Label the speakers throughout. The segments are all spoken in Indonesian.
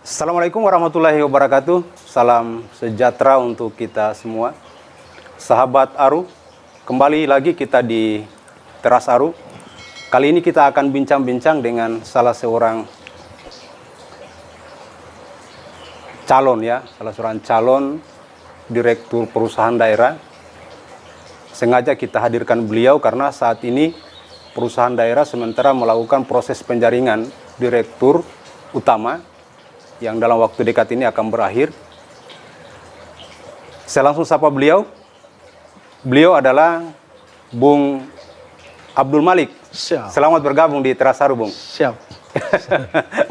Speaker 1: Assalamualaikum warahmatullahi wabarakatuh. Salam sejahtera untuk kita semua. Sahabat Aru, kembali lagi kita di Teras Aru. Kali ini kita akan bincang-bincang dengan salah seorang calon direktur perusahaan daerah. Sengaja kita hadirkan beliau karena saat ini perusahaan daerah sementara melakukan proses penjaringan direktur utama yang dalam waktu dekat ini akan berakhir. Saya langsung sapa beliau. Beliau adalah Bung Abdul Malik.
Speaker 2: Siap.
Speaker 1: Selamat bergabung di Teras Aru, Bung.
Speaker 2: Siap.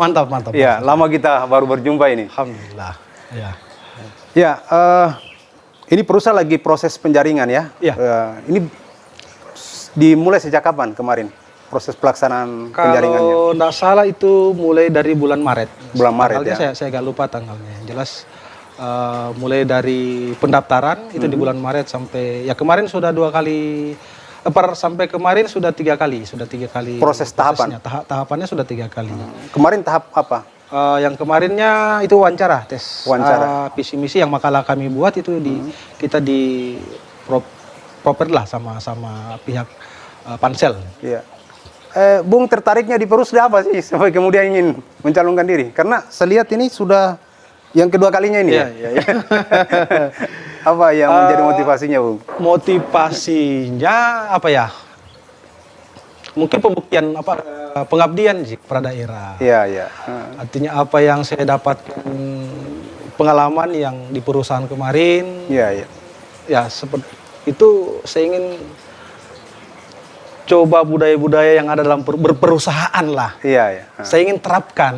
Speaker 2: Mantap.
Speaker 1: Ya, lama kita baru berjumpa ini.
Speaker 2: Alhamdulillah. Ya.
Speaker 1: Ya, ini perusahaan lagi proses penjaringan ya.
Speaker 2: Ya.
Speaker 1: Ini dimulai sejak kapan kemarin proses pelaksanaan penjaringannya?
Speaker 2: Kalau tidak salah itu mulai dari bulan Maret.
Speaker 1: Bulan Maret
Speaker 2: Tanggalnya
Speaker 1: ya.
Speaker 2: saya agak lupa tanggalnya. Yang jelas mulai dari pendaftaran itu di bulan Maret sampai ya kemarin sudah 2 kali. Sampai kemarin sudah 3 kali.
Speaker 1: Proses tahapan.
Speaker 2: Tahapannya sudah 3 kali.
Speaker 1: Kemarin tahap apa?
Speaker 2: Yang kemarinnya itu wawancara, tes
Speaker 1: Wawancara.
Speaker 2: visi misi yang makalah kami buat itu kita di proper lah sama pihak pansel.
Speaker 1: Iya. Bung tertariknya di Perusda apa sih sampai kemudian ingin mencalonkan diri? Karena saya lihat ini sudah yang kedua kalinya ini ya.
Speaker 2: Iya.
Speaker 1: Apa yang menjadi motivasinya, Bung?
Speaker 2: Motivasinya apa ya? Mungkin pembuktian pengabdian sih pada daerah.
Speaker 1: Iya.
Speaker 2: Artinya apa yang saya dapatkan pengalaman yang di perusahaan kemarin.
Speaker 1: Iya.
Speaker 2: Ya seperti itu saya ingin coba budaya-budaya yang ada dalam berperusahaan lah.
Speaker 1: Iya.
Speaker 2: Saya ingin terapkan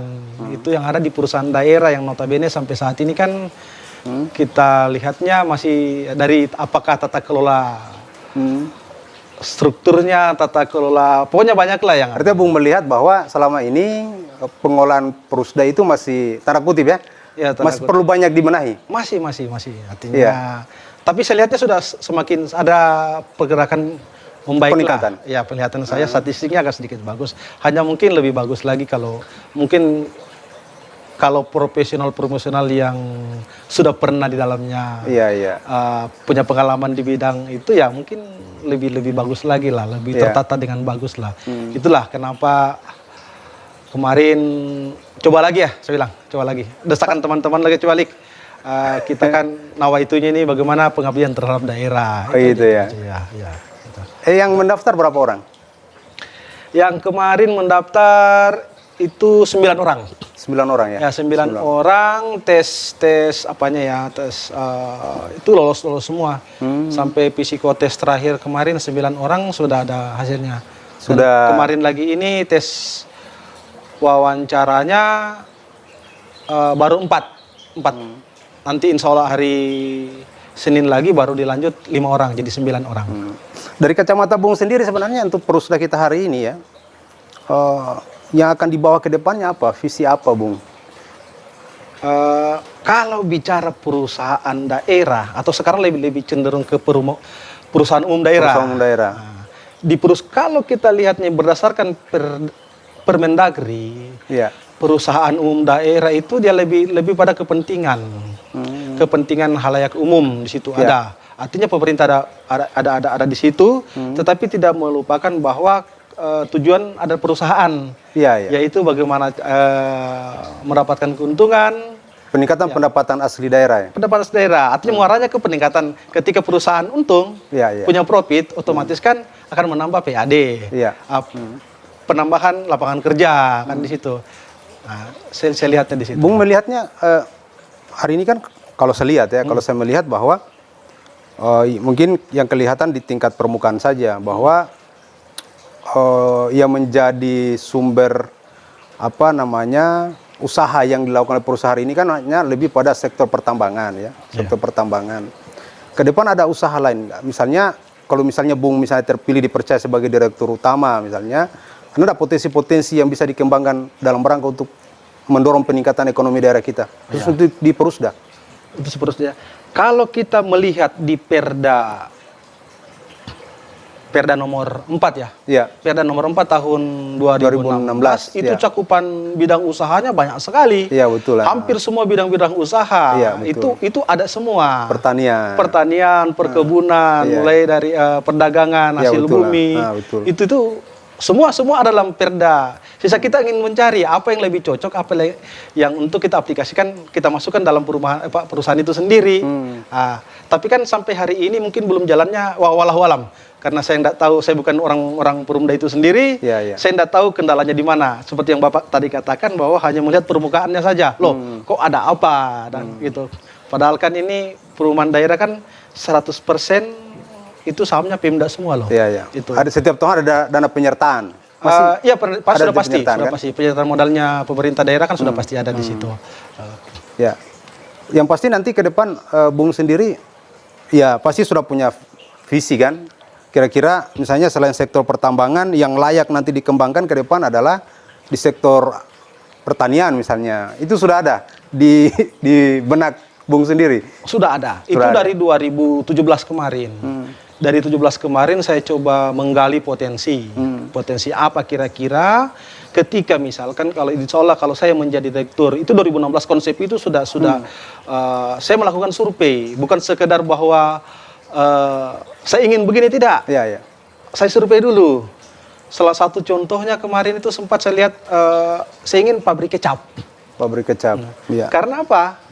Speaker 2: itu yang ada di perusahaan daerah yang notabene sampai saat ini kan kita lihatnya masih dari apakah tata kelola strukturnya, tata kelola, pokoknya banyak lah yang
Speaker 1: Artinya Bung melihat bahwa selama ini pengolahan Perusda itu masih tanda kutip ya,
Speaker 2: Ya, tanda
Speaker 1: masih
Speaker 2: kutip.
Speaker 1: perlu banyak dibenahi.
Speaker 2: masih artinya.
Speaker 1: Iya.
Speaker 2: Tapi saya lihatnya sudah semakin ada pergerakan membaik
Speaker 1: Peningkatan.
Speaker 2: lah. Ya, penglihatan saya statistiknya agak sedikit bagus. Hanya mungkin lebih bagus lagi kalau profesional yang sudah pernah di dalamnya
Speaker 1: Iya.
Speaker 2: punya pengalaman di bidang itu ya mungkin lebih bagus lagi lah, lebih tertata dengan bagus lah. Itulah kenapa kemarin coba lagi ya, saya bilang coba lagi. Desakan teman-teman lagi coba balik. Kita kan nawaitunya ini bagaimana pengabdian terhadap daerah.
Speaker 1: Oh, gitu ya.
Speaker 2: Ya, gitu.
Speaker 1: Yang mendaftar berapa orang?
Speaker 2: Yang kemarin mendaftar itu 9 orang.
Speaker 1: 9 orang ya?
Speaker 2: Ya, 9 orang tes apanya ya, tes itu lolos semua. Sampai psikotes terakhir kemarin 9 orang sudah ada hasilnya. Dan kemarin lagi ini tes wawancaranya baru 4. Nanti insya Allah hari Senin lagi baru dilanjut 5 orang, jadi 9 orang.
Speaker 1: Dari kacamata Bung sendiri sebenarnya untuk Perusda kita hari ini ya, yang akan dibawa ke depannya apa? Visi apa, Bung?
Speaker 2: Kalau bicara perusahaan daerah atau sekarang lebih cenderung ke perusahaan umum daerah.
Speaker 1: Perusahaan umum daerah.
Speaker 2: Kalau kita lihatnya berdasarkan Permendagri,
Speaker 1: Iya.
Speaker 2: perusahaan umum daerah itu dia lebih pada kepentingan, kepentingan halayak umum di situ ada. Artinya pemerintah ada di situ, tetapi tidak melupakan bahwa tujuan ada perusahaan, yaitu bagaimana mendapatkan keuntungan,
Speaker 1: Peningkatan pendapatan asli daerah ya?
Speaker 2: pendapatan daerah. Artinya muaranya ke peningkatan ketika perusahaan untung, punya profit, otomatis kan akan menambah PAD, penambahan lapangan kerja kan di situ. Nah, saya lihatnya di situ.
Speaker 1: Bung melihatnya hari ini kan kalau saya lihat ya, kalau saya melihat bahwa mungkin yang kelihatan di tingkat permukaan saja bahwa yang menjadi sumber usaha yang dilakukan oleh perusahaan ini kan hanya lebih pada sektor pertambangan ya, sektor pertambangan. Ke depan ada usaha lain, misalnya kalau misalnya Bung terpilih dipercaya sebagai direktur utama misalnya, ada potensi-potensi yang bisa dikembangkan dalam rangka untuk mendorong peningkatan ekonomi daerah kita, khusus untuk di Perusda.
Speaker 2: Itu sepertinya. Kalau kita melihat di Perda Perda nomor 4 ya.
Speaker 1: Iya.
Speaker 2: Perda nomor 4 tahun 2016 itu
Speaker 1: ya.
Speaker 2: cakupan bidang usahanya banyak sekali.
Speaker 1: Iya, betul.
Speaker 2: Hampir semua bidang-bidang usaha
Speaker 1: Iya, betul.
Speaker 2: itu ada semua.
Speaker 1: Pertanian,
Speaker 2: perkebunan,
Speaker 1: iya.
Speaker 2: mulai dari perdagangan,
Speaker 1: Iya,
Speaker 2: hasil
Speaker 1: betul lah.
Speaker 2: bumi.
Speaker 1: Betul.
Speaker 2: Itu semua ada dalam Perda. Sisa kita ingin mencari apa yang lebih cocok, yang untuk kita aplikasikan, kita masukkan dalam perusahaan itu sendiri. Tapi kan sampai hari ini mungkin belum jalannya walau alam. Karena saya tidak tahu, saya bukan orang Perumda itu sendiri. Saya tidak tahu kendalanya di mana. Seperti yang Bapak tadi katakan bahwa hanya melihat permukaannya saja. Loh, kok ada apa dan gitu. Padahal kan ini perumahan daerah kan 100% itu sahamnya Pemda semua loh.
Speaker 1: Itu. Ada setiap tahun ada dana penyertaan.
Speaker 2: Iya, sudah pasti,
Speaker 1: kan?
Speaker 2: pasti. Penyertaan modalnya pemerintah daerah kan sudah pasti ada di situ.
Speaker 1: Ya, yang pasti nanti ke depan Bung sendiri, ya pasti sudah punya visi kan. Kira-kira misalnya selain sektor pertambangan yang layak nanti dikembangkan ke depan adalah di sektor pertanian misalnya. Itu sudah ada di benak Bung sendiri.
Speaker 2: Sudah ada. Itu dari 2017 kemarin. Dari 17 kemarin saya coba menggali potensi. Potensi apa kira-kira ketika misalkan kalau insya Allah kalau saya menjadi direktur, itu 2016 konsep itu sudah saya melakukan survei, bukan sekedar bahwa saya ingin begini, tidak. Saya survei dulu. Salah satu contohnya kemarin itu sempat saya lihat, saya ingin pabrik kecap.
Speaker 1: Pabrik kecap.
Speaker 2: Karena apa?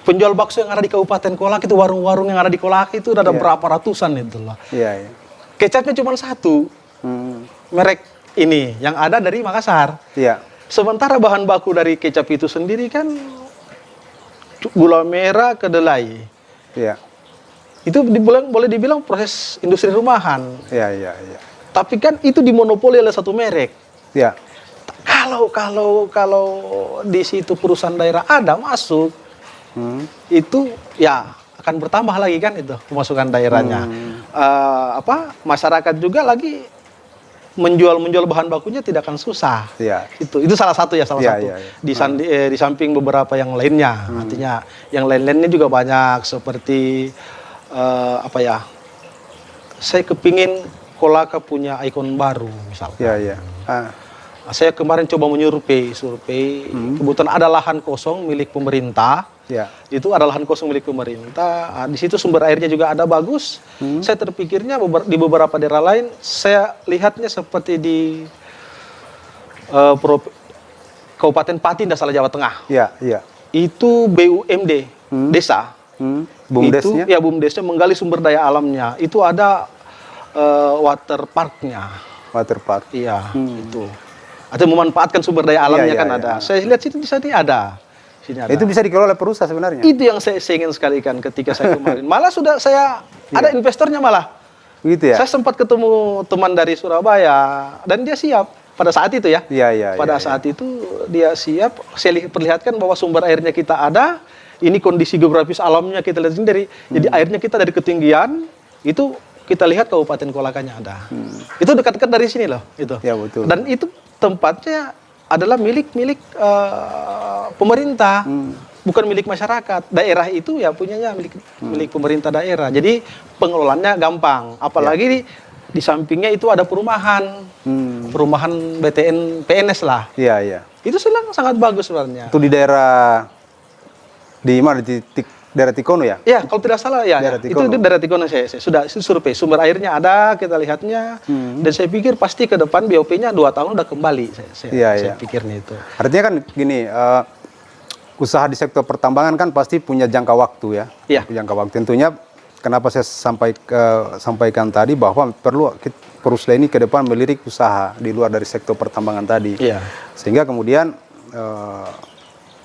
Speaker 2: Penjual bakso yang ada di Kabupaten Kolak itu, warung-warung yang ada di Kolak itu ada berapa ratusan itu loh. Kecapnya cuma satu, merek ini yang ada dari Makassar. Sementara bahan baku dari kecap itu sendiri kan gula merah, kedelai. Itu boleh dibilang proses industri rumahan. Tapi kan itu dimonopoli oleh satu merek. Kalau di situ perusahaan daerah ada masuk, itu ya akan bertambah lagi kan itu pemasukan daerahnya. Masyarakat juga lagi menjual bahan bakunya tidak akan susah. Itu salah satu ya, satu. Di samping beberapa yang lainnya, artinya yang lain-lainnya juga banyak seperti saya kepingin Kolaka punya ikon baru misalnya. Saya kemarin coba survei, kebetulan ada lahan kosong milik pemerintah. Itu ada lahan kosong milik pemerintah. Di situ sumber airnya juga ada bagus. Saya terpikirnya di beberapa daerah lain, saya lihatnya seperti di Kabupaten Pati, tidak salah, Jawa Tengah. Itu BUMD desa.
Speaker 1: BUMDesnya?
Speaker 2: Ya, BUMDesnya menggali sumber daya alamnya. Itu ada water parknya.
Speaker 1: Water park.
Speaker 2: Itu. Atau memanfaatkan sumber daya alamnya kan ada. Saya lihat di sini ada.
Speaker 1: Itu bisa dikelola oleh perusahaan sebenarnya.
Speaker 2: Itu yang saya ingin sekali kan ketika saya kemarin. Malah sudah saya ada investornya malah.
Speaker 1: Begitu ya.
Speaker 2: Saya sempat ketemu teman dari Surabaya dan dia siap pada saat itu ya. Pada saat itu dia siap. Saya perlihatkan bahwa sumber airnya kita ada. Ini kondisi geografis alamnya kita lihat sendiri. Jadi airnya kita dari ketinggian itu kita lihat Kabupaten Kolakanya ada. Itu dekat-dekat dari sini loh. Itu.
Speaker 1: Betul.
Speaker 2: Dan itu tempatnya adalah milik pemerintah, bukan milik masyarakat. Daerah itu ya punyanya milik pemerintah daerah. Jadi pengelolaannya gampang. Apalagi di sampingnya itu ada perumahan, perumahan BTN PNS lah. Itu sangat bagus sebenarnya.
Speaker 1: Itu di daerah mana? Di daerah Tikono ya?
Speaker 2: Ya, kalau tidak salah itu di daerah Tikono. Saya sudah survei, sumber airnya ada, kita lihatnya. Dan saya pikir pasti ke depan BOP-nya 2 tahun udah kembali. Saya pikirnya itu.
Speaker 1: Artinya kan gini, usaha di sektor pertambangan kan pasti punya jangka waktu ya. Jangka waktu. Tentunya kenapa saya sampaikan tadi bahwa perlu Perusda ini ke depan melirik usaha di luar dari sektor pertambangan tadi. Sehingga kemudian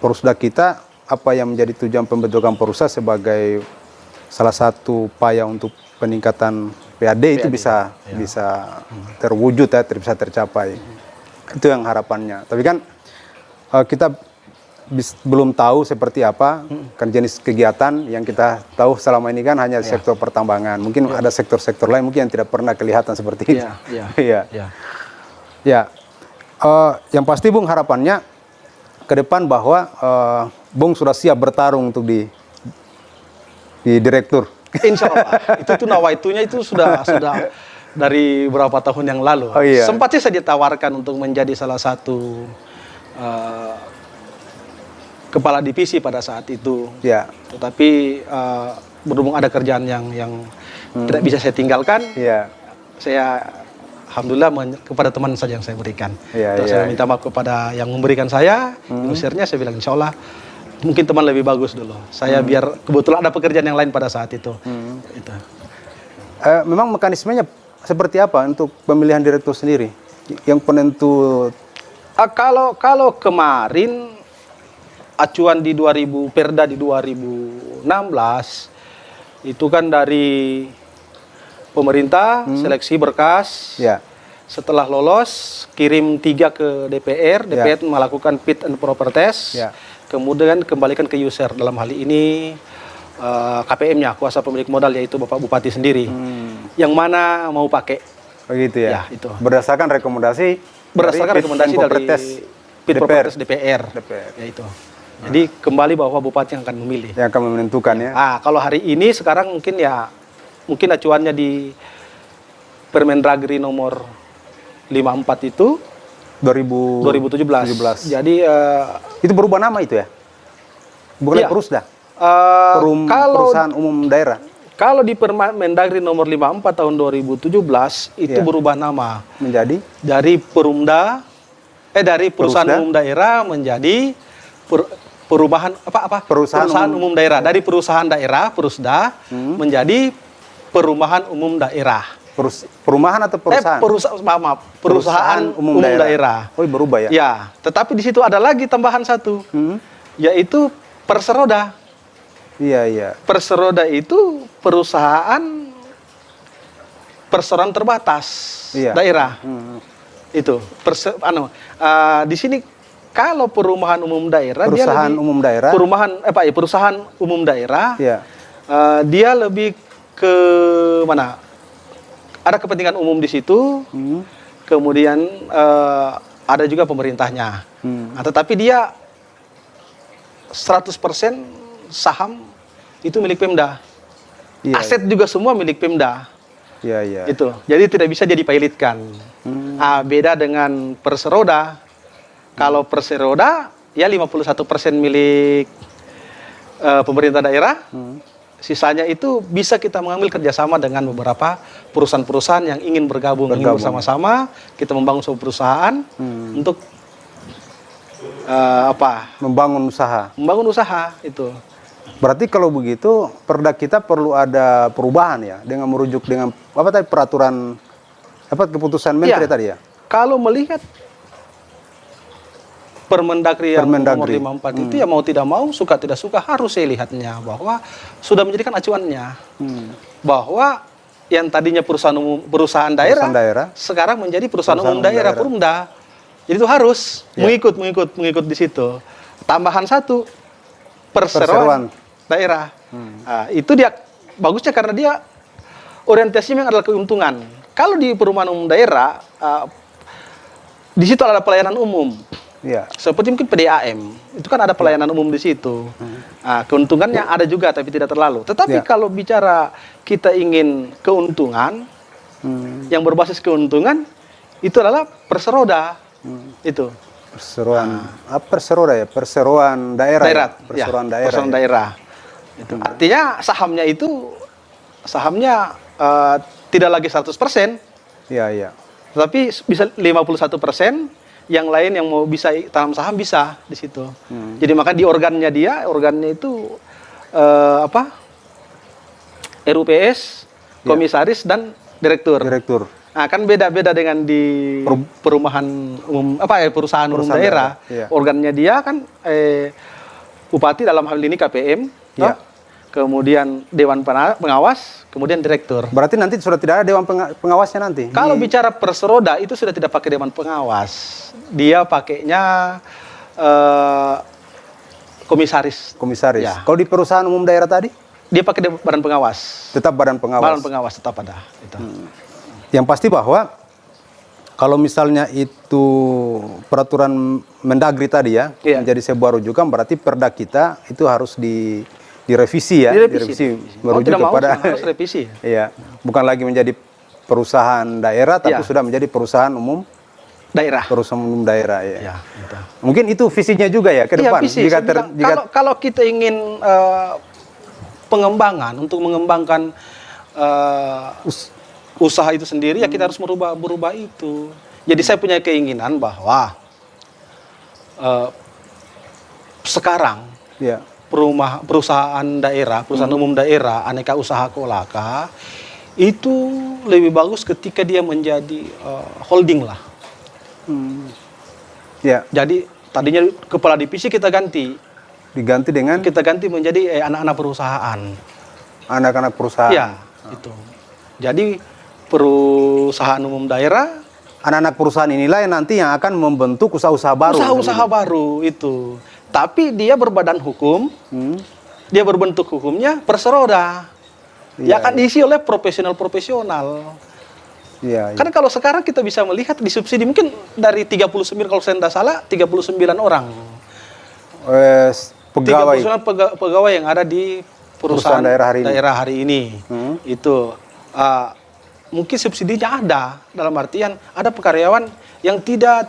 Speaker 1: Perusda kita, apa yang menjadi tujuan pembentukan Perusda sebagai salah satu upaya untuk peningkatan PAD itu bisa terwujud ya, bisa tercapai. Itu yang harapannya. Tapi kan kita belum tahu seperti apa kan jenis kegiatan. Yang kita tahu selama ini kan hanya sektor pertambangan. Mungkin ada sektor-sektor lain mungkin yang tidak pernah kelihatan seperti itu. Yang pasti Bung, harapannya ke depan bahwa Bung sudah siap bertarung untuk di direktur
Speaker 2: Insya Allah. Itu nawaitunya itu sudah dari beberapa tahun yang lalu.
Speaker 1: Oh, iya.
Speaker 2: Sempat sih saya ditawarkan untuk menjadi salah satu kepala divisi pada saat itu.
Speaker 1: Ya.
Speaker 2: Tetapi berhubung ada kerjaan yang tidak bisa saya tinggalkan,
Speaker 1: Ya.
Speaker 2: saya alhamdulillah kepada teman saja yang saya berikan.
Speaker 1: Iya,
Speaker 2: Terus
Speaker 1: iya,
Speaker 2: saya minta maaf kepada yang memberikan saya, usirnya saya bilang insya Allah mungkin teman lebih bagus dulu. Saya biar kebetulan ada pekerjaan yang lain pada saat itu. Itu.
Speaker 1: Memang mekanismenya seperti apa untuk pemilihan direktur sendiri? Yang penentu
Speaker 2: Kalau kemarin acuan di Perda di 2016 itu kan dari pemerintah seleksi berkas.
Speaker 1: ya.
Speaker 2: Setelah lolos kirim 3 ke DPR, DPR melakukan fit and proper test.
Speaker 1: Ya.
Speaker 2: Kemudian kembalikan ke user, dalam hal ini KPM-nya, kuasa pemilik modal, yaitu Bapak Bupati sendiri. Yang mana mau pakai.
Speaker 1: Begitu ya.
Speaker 2: Ya, itu.
Speaker 1: Berdasarkan rekomendasi
Speaker 2: Rekomendasi dari fit and proper test DPR. Ya, itu. Jadi kembali bahwa Bupati yang akan memilih.
Speaker 1: Yang akan menentukan ya.
Speaker 2: Kalau hari ini sekarang mungkin acuannya di Permendagri nomor 54 itu 2017. Jadi
Speaker 1: itu berubah nama itu ya? Bukan
Speaker 2: iya.
Speaker 1: Perusda?
Speaker 2: Kalau
Speaker 1: Perusahaan umum daerah?
Speaker 2: Kalau di Permendagri nomor 54 tahun 2017 itu berubah nama
Speaker 1: Menjadi?
Speaker 2: dari dari perusahaan umum daerah menjadi perusahaan umum daerah. Dari perusahaan daerah Perusda menjadi perumahan umum daerah.
Speaker 1: Perumahan atau perusahaan?
Speaker 2: Perusahaan umum daerah.
Speaker 1: Oh, berubah ya?
Speaker 2: Ya, tetapi di situ ada lagi tambahan satu, yaitu Perseroda.
Speaker 1: Iya, iya.
Speaker 2: Perseroda itu perseroan terbatas daerah. Itu di sini kalau perumahan umum daerah
Speaker 1: perusahaan
Speaker 2: umum daerah
Speaker 1: ya.
Speaker 2: Dia lebih ke mana? Ada kepentingan umum di situ. Kemudian ada juga pemerintahnya. Tetapi dia 100% saham itu milik Pemda. Aset juga semua milik Pemda.
Speaker 1: Iya, iya.
Speaker 2: Itu. Jadi tidak bisa jadi pilotkan. Beda dengan Perseroda. Kalau Perseroda ya 51% milik pemerintah daerah. Sisanya itu bisa kita mengambil kerjasama dengan beberapa perusahaan-perusahaan yang ingin bergabung. Ingin bersama-sama kita membangun sebuah perusahaan untuk
Speaker 1: membangun usaha.
Speaker 2: Membangun usaha itu.
Speaker 1: Berarti kalau begitu Perda kita perlu ada perubahan ya, dengan merujuk dengan peraturan keputusan Menteri tadi ya.
Speaker 2: Kalau melihat Permendagri yang nomor 54 itu ya mau tidak mau, suka tidak suka harus saya lihatnya bahwa sudah menjadikan acuannya bahwa yang tadinya perusahaan daerah sekarang menjadi perusahaan umum daerah Perumda. Jadi itu harus mengikut di situ. Tambahan satu perseroan daerah. Itu dia bagusnya karena dia orientasinya memang adalah keuntungan. Kalau di perumahan umum daerah di situ ada pelayanan umum.
Speaker 1: Ya.
Speaker 2: Seperti mungkin PDAM, itu kan ada pelayanan umum di situ. Keuntungannya ada juga, tapi tidak terlalu. Tetapi kalau bicara kita ingin keuntungan, yang berbasis keuntungan, itu adalah Perseroda. Itu.
Speaker 1: Perseroda ya, perseroan daerah. Perseroan daerah.
Speaker 2: Itu. Artinya sahamnya tidak lagi 100%.
Speaker 1: Iya, iya.
Speaker 2: Tetapi bisa 51%. Yang lain yang mau bisa tanam saham bisa di situ. Jadi maka di organnya itu RUPS, komisaris dan direktur. Kan beda-beda dengan di perumahan umum perusahaan umum daerah. Organnya dia kan bupati, dalam hal ini KPM, kemudian dewan pengawas, kemudian direktur.
Speaker 1: Berarti nanti sudah tidak ada dewan pengawasnya nanti?
Speaker 2: Kalau bicara Perseroda itu sudah tidak pakai dewan pengawas. Dia pakainya komisaris.
Speaker 1: Ya. Kalau di perusahaan umum daerah tadi?
Speaker 2: Dia pakai badan pengawas.
Speaker 1: Tetap badan pengawas?
Speaker 2: Badan pengawas tetap ada. Itu.
Speaker 1: Yang pasti bahwa kalau misalnya itu peraturan Mendagri tadi ya, menjadi sebuah rujukan, berarti Perda kita itu harus direvisi ya,
Speaker 2: Direvisi. Mau
Speaker 1: merujuk
Speaker 2: tidak mau
Speaker 1: kepada
Speaker 2: harus revisi.
Speaker 1: iya, bukan lagi menjadi perusahaan daerah, tapi
Speaker 2: Ya.
Speaker 1: sudah menjadi perusahaan umum
Speaker 2: Daerah.
Speaker 1: ya.
Speaker 2: Ya, gitu.
Speaker 1: Mungkin itu visinya juga ya ke
Speaker 2: Iya,
Speaker 1: depan.
Speaker 2: visi. Saya bilang, kalau kita ingin pengembangan untuk mengembangkan usaha itu sendiri, ya kita harus berubah itu. Jadi saya punya keinginan bahwa sekarang
Speaker 1: ya.
Speaker 2: perusahaan daerah, perusahaan umum daerah, aneka usaha kolaka itu lebih bagus ketika dia menjadi holding lah.
Speaker 1: Ya,
Speaker 2: Jadi tadinya kepala divisi kita ganti
Speaker 1: diganti dengan
Speaker 2: menjadi anak-anak perusahaan.
Speaker 1: anak-anak perusahaan.
Speaker 2: Ya, itu. Jadi perusahaan umum daerah,
Speaker 1: Anak-anak perusahaan inilah yang nanti yang akan membentuk usaha-usaha baru.
Speaker 2: usaha-usaha baru itu. Tapi dia berbadan hukum, dia berbentuk hukumnya perseroda.
Speaker 1: Iya,
Speaker 2: Ya akan diisi oleh profesional-profesional.
Speaker 1: Iya, iya.
Speaker 2: Kan kalau sekarang kita bisa melihat disubsidi mungkin dari 39, kalau saya tidak salah 39 orang.
Speaker 1: Pegawai
Speaker 2: 39 pegawai yang ada di perusahaan daerah hari ini. Itu mungkin subsidinya ada, dalam artian ada karyawan yang tidak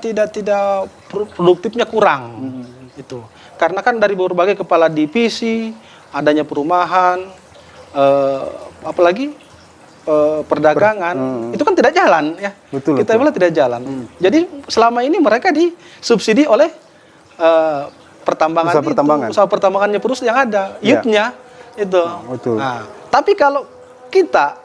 Speaker 2: produktifnya kurang. Itu. Karena kan dari berbagai kepala divisi, adanya perumahan, apalagi perdagangan, itu kan tidak jalan ya.
Speaker 1: Betul,
Speaker 2: Kita bilang tidak jalan. Jadi selama ini mereka disubsidi oleh usaha pertambangannya perusahaan yang ada, youth-nya itu.
Speaker 1: Betul.
Speaker 2: Nah, tapi kalau kita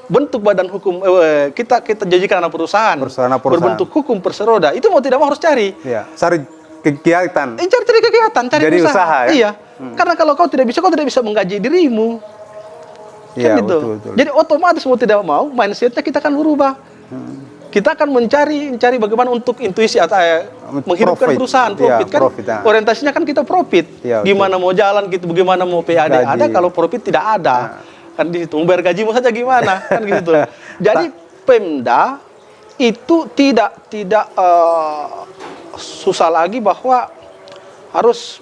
Speaker 2: bentuk badan hukum, kita jadikan anak perusahaan, berbentuk hukum perseroda, itu mau tidak mau harus cari.
Speaker 1: Iya, cari kegiatan.
Speaker 2: Cari kegiatan, cari
Speaker 1: Jadi usaha ya?
Speaker 2: Iya. Karena kalau kau tidak bisa menggaji dirimu.
Speaker 1: Iya,
Speaker 2: Kan gitu.
Speaker 1: betul.
Speaker 2: Jadi otomatis mau tidak mau mindsetnya kita akan berubah. Kita akan mencari bagaimana untuk intuisi atau menghidupkan
Speaker 1: Profit.
Speaker 2: perusahaan,
Speaker 1: Iya,
Speaker 2: profit kan.
Speaker 1: profit, ya.
Speaker 2: Orientasinya kan kita profit.
Speaker 1: Iya,
Speaker 2: Gimana mau jalan gitu, bagaimana mau PAD
Speaker 1: Gaji.
Speaker 2: ada kalau profit tidak ada. Kan di situ membayar gajimu saja gimana kan gitu. Jadi Pemda itu tidak susah lagi bahwa harus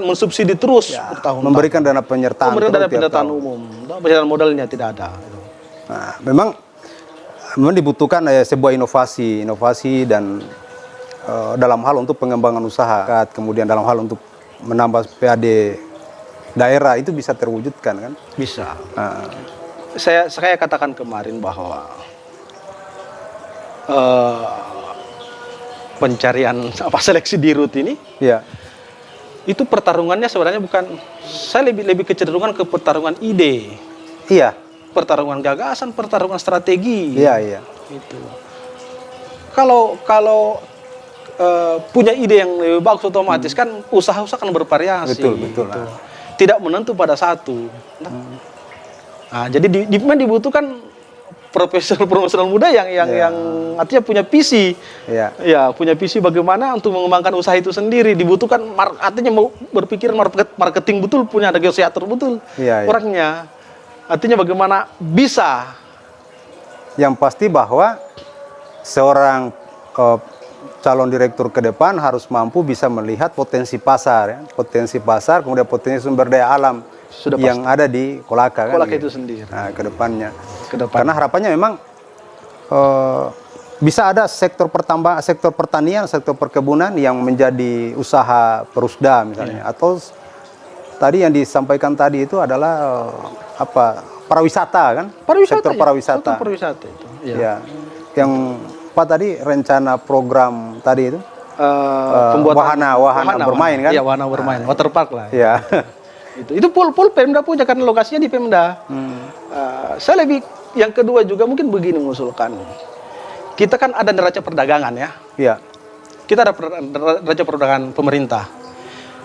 Speaker 2: mensubsidi terus bertahun-tahun.
Speaker 1: Memberikan dana penyertaan.
Speaker 2: Memberikan dana
Speaker 1: terus tiap
Speaker 2: penyertaan
Speaker 1: tahun.
Speaker 2: umum. Penyertaan modalnya tidak ada.
Speaker 1: Nah, memang dibutuhkan sebuah inovasi dan dalam hal untuk pengembangan usaha, kemudian dalam hal untuk menambah PAD daerah itu bisa terwujudkan kan?
Speaker 2: Bisa.
Speaker 1: Nah,
Speaker 2: Saya katakan kemarin bahwa pencarian seleksi di RUT ini
Speaker 1: ya,
Speaker 2: itu pertarungannya sebenarnya bukan, saya lebih kecenderungan ke pertarungan ide,
Speaker 1: iya,
Speaker 2: pertarungan gagasan, pertarungan strategi.
Speaker 1: iya.
Speaker 2: Itu. Kalau punya ide yang lebih bagus, otomatis kan usaha-usaha kan bervariasi.
Speaker 1: Betul.
Speaker 2: Gitu. Tidak menentu pada satu. Nah, jadi memang dibutuhkan profesional muda yang artinya punya visi.
Speaker 1: Iya.
Speaker 2: Ya, punya visi bagaimana untuk mengembangkan usaha itu sendiri. Dibutuhkan artinya mau berpikir marketing betul, punya negosiator betul.
Speaker 1: Iya.
Speaker 2: Orangnya. Artinya bagaimana bisa.
Speaker 1: Yang pasti bahwa seorang calon direktur ke depan harus mampu bisa melihat potensi pasar, ya. Potensi pasar, kemudian potensi sumber daya alam
Speaker 2: Sudah
Speaker 1: yang ada di Kolaka kan.
Speaker 2: Kolaka
Speaker 1: gitu.
Speaker 2: itu sendiri.
Speaker 1: Nah, ke depannya. Karena harapannya memang bisa ada sektor pertanian, sektor perkebunan yang menjadi usaha perusda misalnya, atau tadi yang disampaikan tadi itu adalah pariwisata kan? Sektor pariwisata.
Speaker 2: Sektor pariwisata itu.
Speaker 1: Ya. Yang tadi rencana program tadi itu
Speaker 2: Pembuatan
Speaker 1: wahana bermain kan?
Speaker 2: Iya, wahana bermain, waterpark lah.
Speaker 1: Ya.
Speaker 2: Itu full Pemda punya karena lokasinya di Pemda. Saya yang kedua juga mungkin begini mengusulkan. Kita kan ada neraca perdagangan ya.
Speaker 1: Iya.
Speaker 2: Kita ada neraca perdagangan pemerintah.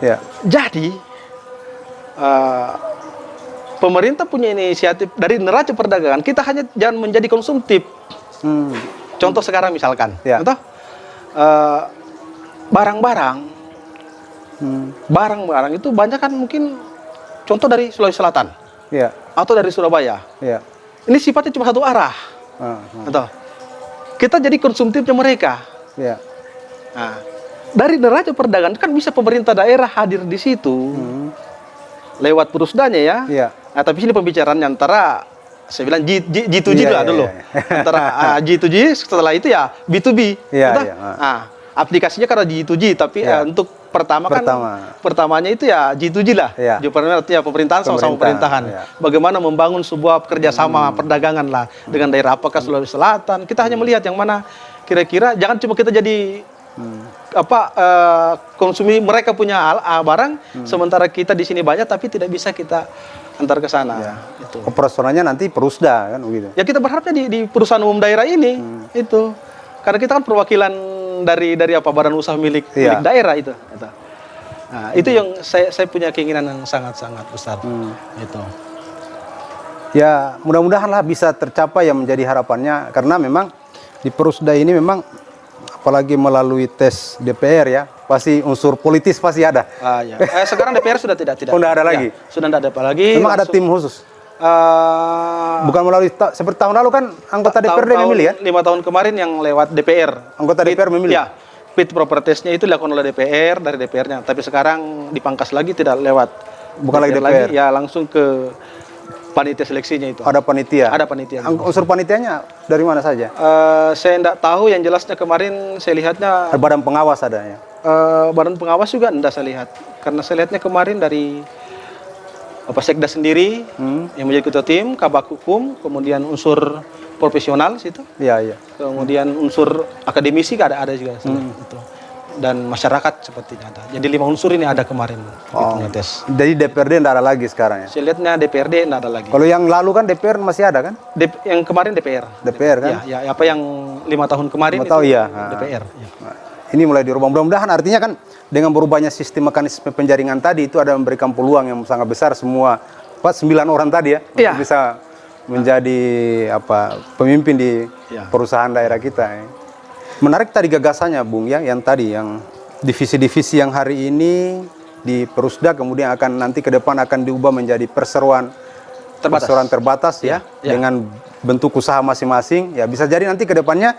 Speaker 1: Ya.
Speaker 2: Jadi pemerintah punya inisiatif dari neraca perdagangan, kita hanya jangan menjadi konsumtif. Contoh sekarang misalkan, contoh barang-barang itu banyak kan mungkin contoh dari Sulawesi Selatan, atau dari Surabaya. Ini sifatnya cuma satu arah, atau kita jadi konsumtifnya mereka. Nah, dari neraca perdagangan kan bisa pemerintah daerah hadir di situ, lewat Perusdanya ya.
Speaker 1: Iya.
Speaker 2: Nah, tapi ini pembicaraannya antara saya bilang G2G
Speaker 1: Iya,
Speaker 2: lah dulu. Antara G2G, setelah itu ya B2B.
Speaker 1: Iya,
Speaker 2: Entah,
Speaker 1: iya.
Speaker 2: aplikasinya karena G2G, tapi
Speaker 1: Iya.
Speaker 2: untuk pertamanya itu ya G2G lah.
Speaker 1: Iya.
Speaker 2: G2G artinya pemerintahan sama-sama pemerintahan.
Speaker 1: Iya.
Speaker 2: Bagaimana membangun sebuah kerjasama perdagangan lah dengan daerah, apakah Sulawesi Selatan. Kita hanya melihat yang mana kira-kira, jangan cuma kita jadi konsumi mereka punya barang, sementara kita di sini banyak tapi tidak bisa kita antar ke sana.
Speaker 1: Ya.
Speaker 2: Itu.
Speaker 1: Operasionalnya nanti Perusda kan begitu.
Speaker 2: Ya kita berharapnya di perusahaan umum daerah ini itu, karena kita kan perwakilan dari badan usaha milik daerah itu. Nah, itu yang saya punya keinginan yang sangat-sangat besar. Itu.
Speaker 1: Ya mudah-mudahan lah bisa tercapai yang menjadi harapannya, karena memang di Perusda ini memang apalagi melalui tes DPR ya, pasti unsur politis pasti ada.
Speaker 2: Ya. Sekarang DPR sudah tidak.
Speaker 1: Sudah ada lagi.
Speaker 2: Ya, sudah tidak ada apa lagi.
Speaker 1: Memang ada tim khusus. Bukan melalui seperti tahun lalu kan anggota DPRD memilih ya?
Speaker 2: 5 tahun kemarin yang lewat DPR.
Speaker 1: Anggota DPR memilih.
Speaker 2: Ya. Fit proper testnya itu dilakukan oleh DPR dari DPR-nya. Tapi sekarang dipangkas lagi, tidak lewat.
Speaker 1: Bukan lagi DPR.
Speaker 2: Ya langsung ke panitia seleksinya itu.
Speaker 1: Ada panitia.
Speaker 2: Ada panitia.
Speaker 1: Unsur panitianya dari mana saja?
Speaker 2: Saya tidak tahu, yang jelasnya kemarin saya lihatnya.
Speaker 1: Badan pengawas ada ya?
Speaker 2: Badan pengawas juga tidak saya lihat, karena saya lihatnya kemarin dari Bapak Sekda sendiri yang menjadi ketua tim, Kabak Hukum, kemudian unsur profesional situ.
Speaker 1: Iya, iya.
Speaker 2: Kemudian unsur akademisi ada juga itu. Dan masyarakat sepertinya ada. Jadi 5 unsur ini ada kemarin tes.
Speaker 1: Jadi DPRD tidak ada lagi sekarang ya?
Speaker 2: Saya lihatnya DPRD tidak ada lagi.
Speaker 1: Kalau yang lalu kan DPR masih ada kan?
Speaker 2: Yang kemarin DPR.
Speaker 1: DPR kan?
Speaker 2: Ya, apa yang 5 tahun kemarin
Speaker 1: 5 tahun,
Speaker 2: itu
Speaker 1: iya.
Speaker 2: DPR. Ya.
Speaker 1: Nah, ini mulai dirubah. Mudah-mudahan artinya kan dengan berubahnya sistem mekanisme penjaringan tadi itu ada memberikan peluang yang sangat besar semua 9 orang tadi ya,
Speaker 2: Iya.
Speaker 1: untuk bisa menjadi pemimpin di perusahaan daerah kita. Ya. Menarik tadi gagasannya Bung ya, yang tadi yang divisi-divisi yang hari ini di Perusda kemudian akan nanti ke depan akan diubah menjadi perseroan terbatas ya, dengan bentuk usaha masing-masing. Ya bisa jadi nanti ke depannya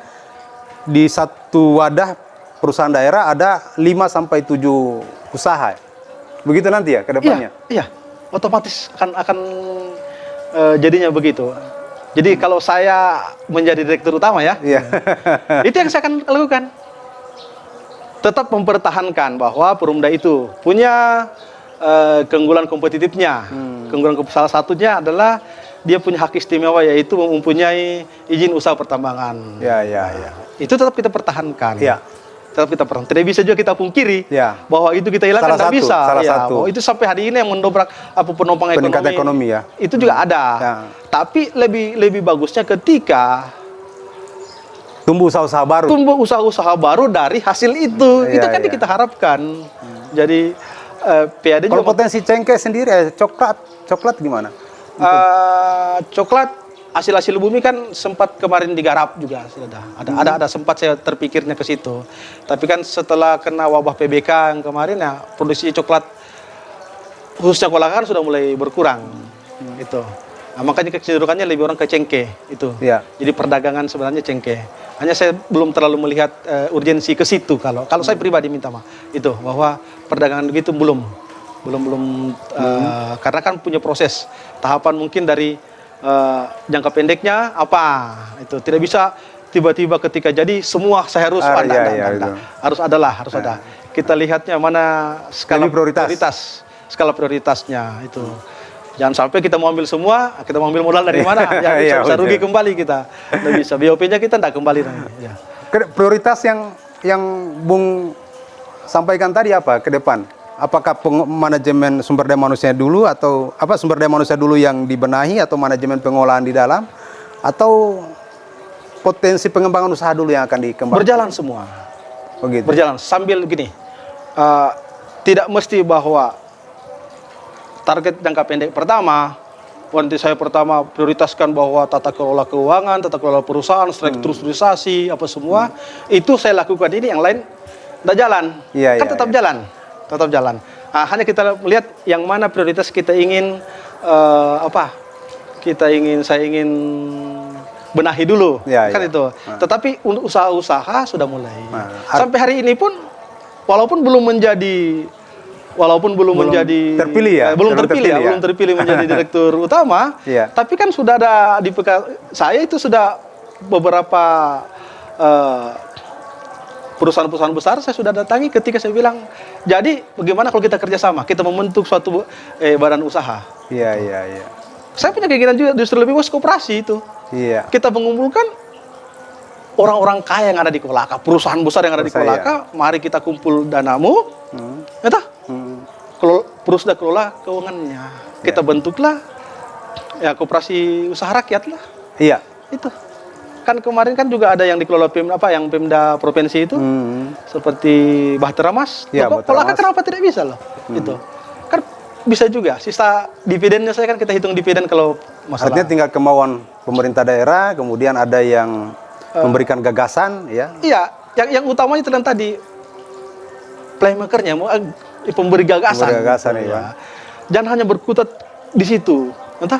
Speaker 1: di satu wadah perusahaan daerah ada 5 sampai 7 usaha. Begitu nanti ya ke depannya.
Speaker 2: Iya, otomatis akan jadinya begitu. Jadi kalau saya menjadi direktur utama ya, itu yang saya akan lakukan. Tetap mempertahankan bahwa Perumda itu punya keunggulan kompetitifnya. Salah satunya adalah dia punya hak istimewa, yaitu mempunyai izin usaha pertambangan.
Speaker 1: Ya.
Speaker 2: Itu tetap kita pertahankan.
Speaker 1: Ya.
Speaker 2: Tetap kita pertahankan. Tidak bisa juga kita pungkiri bahwa itu kita hilangkan, tidak bisa.
Speaker 1: Salah satu.
Speaker 2: Bahwa itu sampai hari ini yang mendobrak peningkatan
Speaker 1: ekonomi ya.
Speaker 2: Itu juga ada.
Speaker 1: Ya.
Speaker 2: Tapi lebih bagusnya ketika
Speaker 1: tumbuh usaha-usaha baru dari hasil itu.
Speaker 2: Itu kan yang kita harapkan. Jadi PAD
Speaker 1: kalau
Speaker 2: juga
Speaker 1: potensi cengkeh sendiri coklat gimana?
Speaker 2: Coklat hasil bumi kan sempat kemarin digarap juga sudah ada sempat saya terpikirnya ke situ. Tapi kan setelah kena wabah PBK yang kemarin ya, produksi coklat khususnya Kolaka kan sudah mulai berkurang. Itu. Nah, makanya kecenderungannya lebih orang ke cengkeh itu.
Speaker 1: Ya.
Speaker 2: Jadi perdagangan sebenarnya cengkeh. Hanya saya belum terlalu melihat urgensi ke situ kalau saya pribadi minta maaf itu, bahwa perdagangan begitu belum karena kan punya proses tahapan, mungkin dari jangka pendeknya itu tidak bisa tiba-tiba ketika jadi semua saya harus harus ada. Kita lihatnya mana skala prioritasnya itu. Jangan sampai kita mau ambil semua, kita mau ambil modal dari mana, ya bisa rugi kembali kita. Tidak bisa, BOP-nya kita tidak kembali nanti. Ya.
Speaker 1: Prioritas yang Bung sampaikan tadi apa ke depan? Apakah manajemen sumber daya manusia dulu, atau sumber daya manusia dulu yang dibenahi, atau manajemen pengolahan di dalam, atau potensi pengembangan usaha dulu yang akan dikembangkan?
Speaker 2: Berjalan semua.
Speaker 1: Begitu.
Speaker 2: Berjalan sambil gini. Tidak mesti bahwa target jangka pendek pertama, nanti saya pertama prioritaskan bahwa tata kelola keuangan, tata kelola perusahaan, strukturisasi, apa semua, itu saya lakukan. Ini yang lain tidak jalan, tetap jalan. Hanya kita melihat yang mana prioritas kita ingin, saya ingin benahi dulu, itu. Tetapi untuk usaha-usaha sudah mulai. Sampai hari ini pun, walaupun belum menjadi walaupun belum menjadi
Speaker 1: terpilih ya,
Speaker 2: belum terpilih menjadi direktur utama,
Speaker 1: Iya.
Speaker 2: tapi kan sudah ada di saya itu sudah beberapa perusahaan-perusahaan besar saya sudah datangi ketika saya bilang, jadi bagaimana kalau kita kerjasama, kita membentuk suatu badan usaha.
Speaker 1: Iya, iya, iya.
Speaker 2: Saya punya keinginan juga justru lebih bagus koperasi itu.
Speaker 1: Iya.
Speaker 2: Kita mengumpulkan orang-orang kaya yang ada di Kolaka, perusahaan besar yang ada di Kolaka, mari kita kumpul danamu, kalau sudah kelola keuangannya, kita bentuklah ya koperasi usaha rakyat lah.
Speaker 1: Iya.
Speaker 2: Itu kan kemarin kan juga ada yang dikelola Pemda provinsi itu, seperti Bahtera Mas.
Speaker 1: Ya,
Speaker 2: Kolaka kenapa tidak bisa loh? Itu kan bisa juga. Sisa dividennya saya kan kita hitung dividen kalau masalah.
Speaker 1: Artinya tinggal kemauan pemerintah daerah, kemudian ada yang memberikan gagasan, ya.
Speaker 2: Iya, yang utamanya itu yang tadi playmakernya, pemberi gagasan.
Speaker 1: Pemberi gagasan,
Speaker 2: gitu,
Speaker 1: ya.
Speaker 2: Jangan hanya berkutat di situ. Entah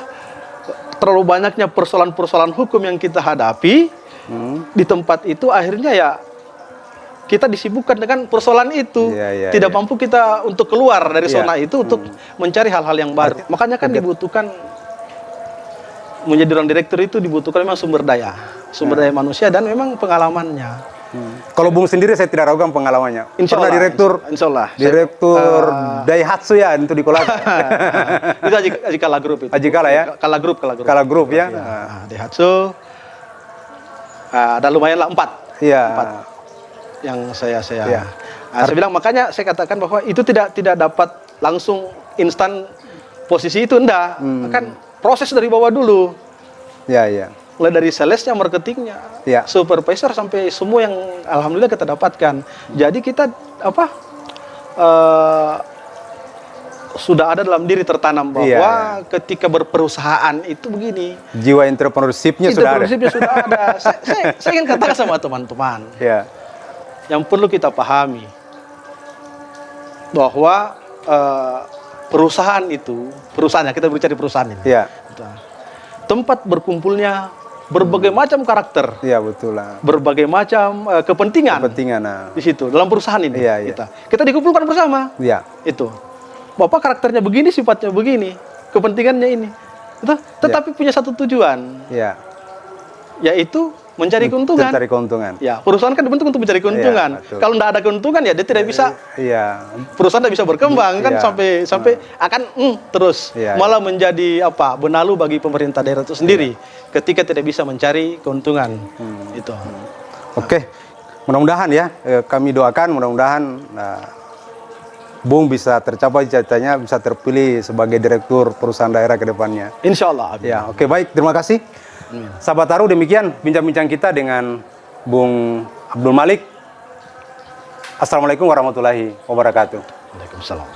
Speaker 2: terlalu banyaknya persoalan-persoalan hukum yang kita hadapi di tempat itu, akhirnya ya kita disibukkan dengan persoalan itu. Tidak mampu kita untuk keluar dari zona itu untuk mencari hal-hal yang baru. Makanya kan dibutuhkan menjadi orang direktur itu dibutuhkan memang sumber daya manusia dan memang pengalamannya.
Speaker 1: Kalau Bung sendiri saya tidak ragukan pengalamannya.
Speaker 2: Insya Allah,
Speaker 1: Insya Allah. Direktur Daihatsu ya itu di Kolaka.
Speaker 2: Itu Ajikala Group itu.
Speaker 1: Ajikala ya?
Speaker 2: Kala Group
Speaker 1: ya.
Speaker 2: Daihatsu. Ada lumayan lah 4.
Speaker 1: Iya.
Speaker 2: 4 yang saya saya bilang, makanya saya katakan bahwa itu tidak dapat langsung instan posisi itu, enggak. Kan proses dari bawah dulu.
Speaker 1: Iya.
Speaker 2: Mulai dari salesnya, marketingnya, supervisor sampai semua yang alhamdulillah kita dapatkan. Jadi kita sudah ada dalam diri tertanam bahwa ketika berperusahaan itu begini.
Speaker 1: Jiwa entrepreneurship-nya sudah ada.
Speaker 2: Sudah ada. Saya ingin katakan sama teman-teman. Yang perlu kita pahami bahwa perusahaannya kita berbicara di perusahaan ini. Tempat berkumpulnya berbagai macam karakter.
Speaker 1: Iya, betul lah.
Speaker 2: Berbagai macam kepentingan di situ dalam perusahaan ini. Kita dikumpulkan bersama. Itu. Bapak karakternya begini, sifatnya begini, kepentingannya ini. Tetapi punya satu tujuan. Yaitu mencari keuntungan. Perusahaan kan dibentuk untuk mencari keuntungan. Kalau tidak ada keuntungan ya dia tidak bisa. Perusahaan tidak bisa berkembang kan sampai akan terus malah menjadi benalu bagi pemerintah daerah itu sendiri ketika tidak bisa mencari keuntungan. Itu.
Speaker 1: Oke. Mudah-mudahan ya kami doakan mudah-mudahan Bung bisa tercapai cita-citanya, bisa terpilih sebagai direktur perusahaan daerah ke depannya.
Speaker 2: Insya Allah.
Speaker 1: Oke, baik, terima kasih. Sahabat Taruh, demikian bincang-bincang kita dengan Bung Abdul Malik. Assalamualaikum warahmatullahi wabarakatuh.
Speaker 2: Waalaikumsalam.